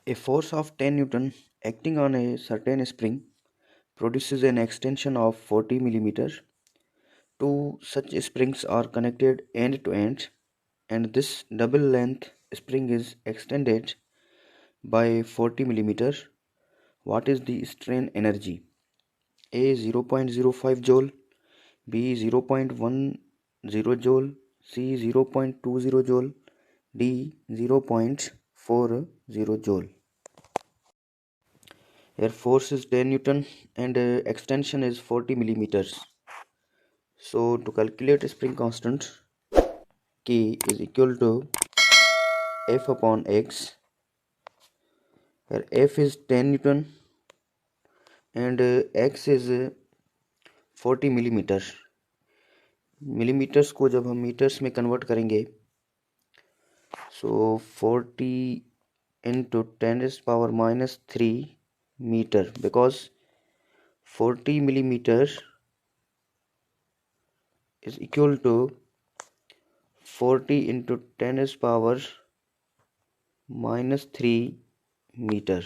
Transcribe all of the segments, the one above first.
A force of 10 Newton acting on a certain spring produces an extension of 40 mm. Two such springs are connected end to end, and this double length spring is extended by 40 mm. What is the strain energy? A 0.05 joule, B 0.10 joule, C 0.20 joule, D 0.40 joule. Here force is 10 Newton and extension is 40 millimeters. So to calculate spring constant, K is equal to F upon X. Here F is 10 Newton and X is 40 millimeter. Millimetres को जब हम metres में convert करेंगे, सो 40 into 10⁻³ meter, because 40 millimeter is equal to 40 into 10⁻³ meter.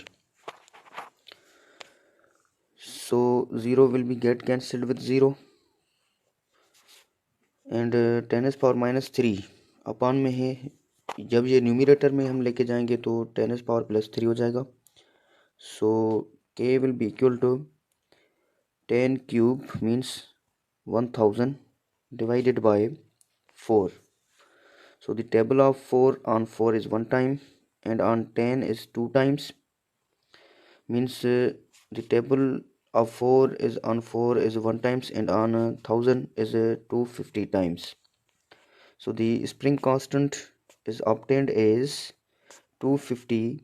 So 0 will be get cancelled with 0 and 10⁻³ upon में है. जब ये numerator में हम लेके जाएंगे तो 10⁻+3 हो जाएगा. सो K will be equal to 10 cube means 1000 divided by 4. So the table of 4 on 4 is 1 time and on 10 is 2 times, means the table of 4 is on 4 is 1 times and on 1000 is 250 times. So the spring constant is obtained as 250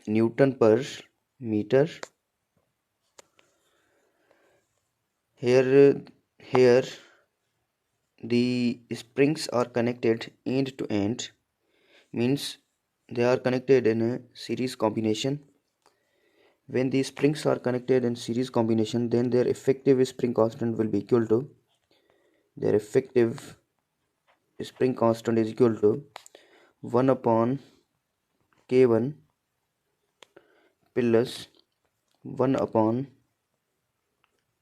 Newton per meter. Here the springs are connected end to end, means they are connected in a series combination. When the springs are connected in series combination, then their effective spring constant will be equal to, their effective spring constant is equal to 1 upon K1 plus 1 upon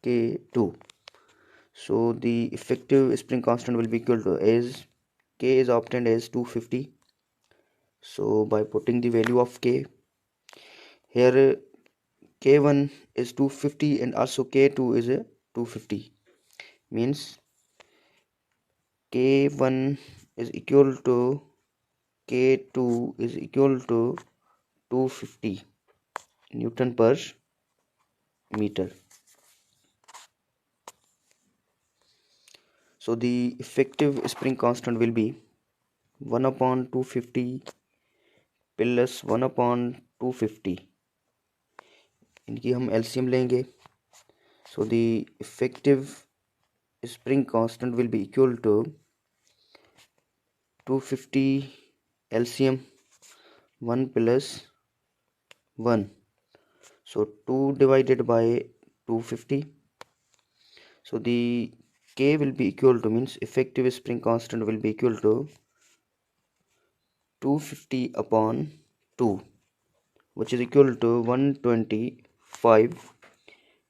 K2. So the effective spring constant will be equal to, as K is obtained as 250. So by putting the value of K, here K1 is 250 and also K2 is 250, means K1 is equal to K2 is equal to 250 Newton per meter. So the effective spring constant will be 1 upon 250 plus 1 upon 250. इनकी हम LCM लेंगे. So the effective spring constant will be equal to 250 LCM 1 plus 1. So 2 divided by 250. So the K will be equal to, means effective spring constant will be equal to 250 upon 2, which is equal to 125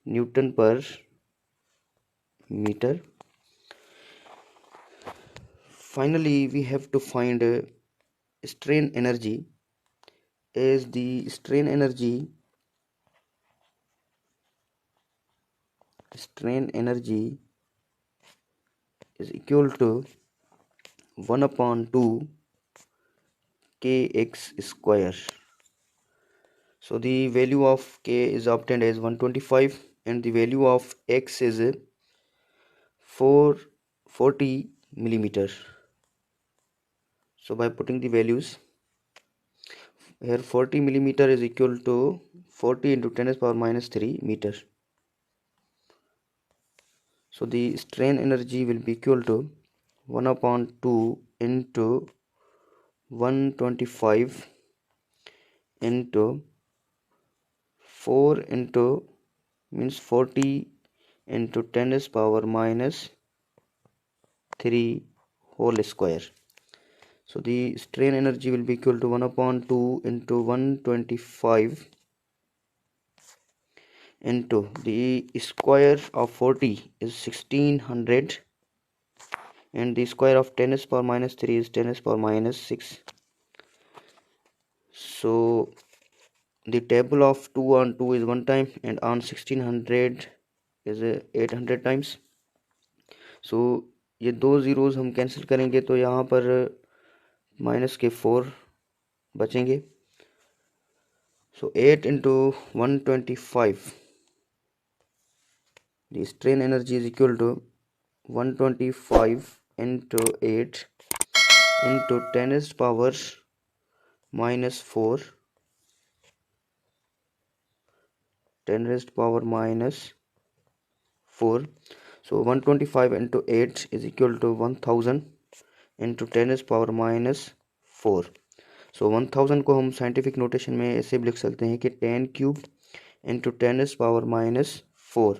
Newton per meter. Finally, we have to find strain energy, as the strain energy is equal to 1 upon 2 kx square. So the value of K is obtained as 125 and the value of X is 440 millimeter. So by putting the values, here 40 millimeter is equal to 40 into 10⁻³ meter. So the strain energy will be equal to 1 upon 2 into 125 into 4 into, means 40 into 10⁻³ whole square. So the strain energy will be equal to 1 upon 2 into 125 into the square of 40 is 1600, and the square of 10 to the power minus 3 is 10 to the power minus 6. So the table of 2 on 2 is 1 time, and on 1600 is 800 times. So ये दो zeros हम cancel करेंगे तो यहाँ पर minus के 4 बचेंगे. So 8 into 125, the strain energy is equal to 125 into 8 into 10 to the power minus 4, 10 to the power minus 4. So 125 into 8 is equal to 1000 into 10 to the power minus 4. So 1000 को हम scientific notation में ऐसे भी लिख सकते हैं कि 10 cube into 10 to the power minus 4.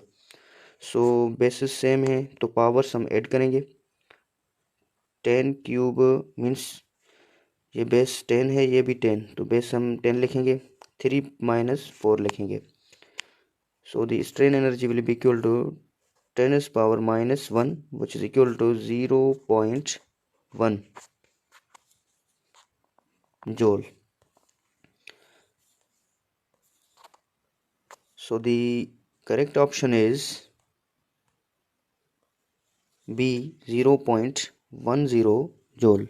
So basis same है तो पावर्स हम ऐड करेंगे. 10 क्यूब मीन्स ये बेस 10 है, ये भी 10, तो बेस हम 10 लिखेंगे, 3 minus 4 लिखेंगे. So the strain energy will be equal to 10 to the power minus 1, which is equal to 0.1 joule. So the correct option is B, 0.10 joule.